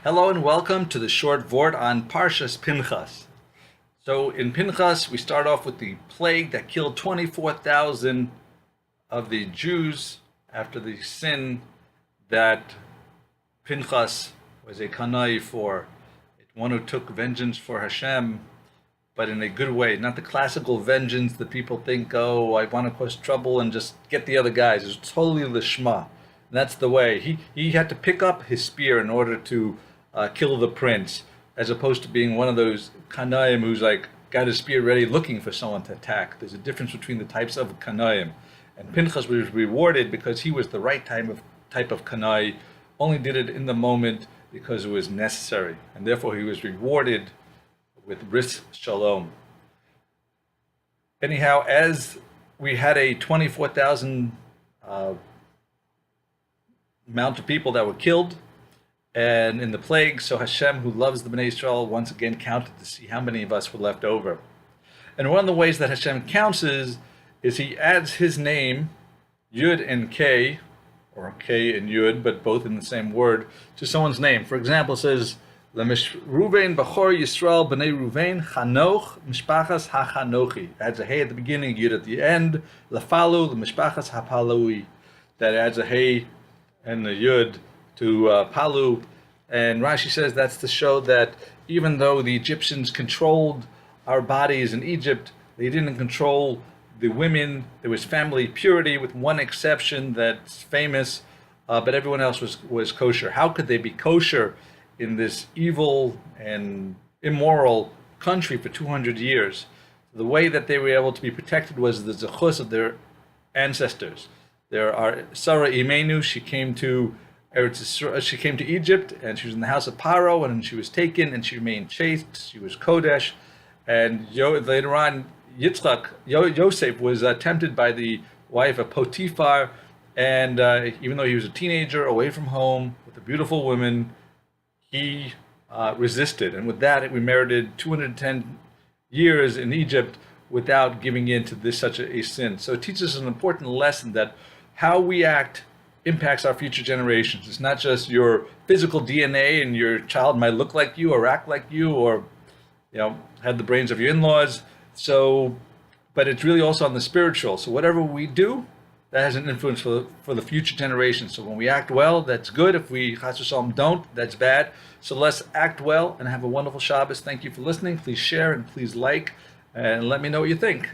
Hello and welcome to the short Vort on Parshas Pinchas. So in Pinchas, we start off with the plague that killed 24,000 of the Jews after the sin that Pinchas was a kanai for, one who took vengeance for Hashem, but in a good way, not the classical vengeance that people think, oh, I want to cause trouble and just get the other guys. It's totally lishma. That's the way. He had to pick up his spear in order to kill the prince, as opposed to being one of those kanayim who's like got his spear ready looking for someone to attack. There's a difference between the types of kanayim. And Pinchas was rewarded because he was the right type of kanai, only did it in the moment because it was necessary. And therefore he was rewarded with bris shalom. Anyhow, as we had a 24,000 amount of people that were killed and in the plague, so Hashem, who loves the Bnei Yisrael, once again counted to see how many of us were left over. And one of the ways that Hashem counts is he adds his name, Yud and K, or K and Yud, but both in the same word, to someone's name. For example, it says, Ruvain Bachor Yisrael Bnei Ruvain Chanoch Mishpachas HaChanochi. Adds a hey at the beginning, Yud at the end. Lafalu Mishpachas HaPalui. That adds a hey and the Yud to Palu. And Rashi says that's to show that even though the Egyptians controlled our bodies in Egypt, they didn't control the women. There was family purity with one exception that's famous, but everyone else was kosher. How could they be kosher in this evil and immoral country for 200 years? The way that they were able to be protected was the zechus of their ancestors. There are Sarah Imenu. She came to Egypt, and she was in the house of Paro, and she was taken, and she remained chaste. She was Kodesh, and later on, Yosef was tempted by the wife of Potiphar, and even though he was a teenager, away from home with a beautiful woman, he resisted, and with that, we merited 210 years in Egypt without giving in to such a sin. So it teaches us an important lesson that how we act impacts our future generations. It's not just your physical DNA and your child might look like you or act like you or have the brains of your in-laws. So, but it's really also on the spiritual. So whatever we do, that has an influence for the future generations. So when we act well, that's good. If we chas v'shalom don't, that's bad. So let's act well and have a wonderful Shabbos. Thank you for listening. Please share and please like and let me know what you think.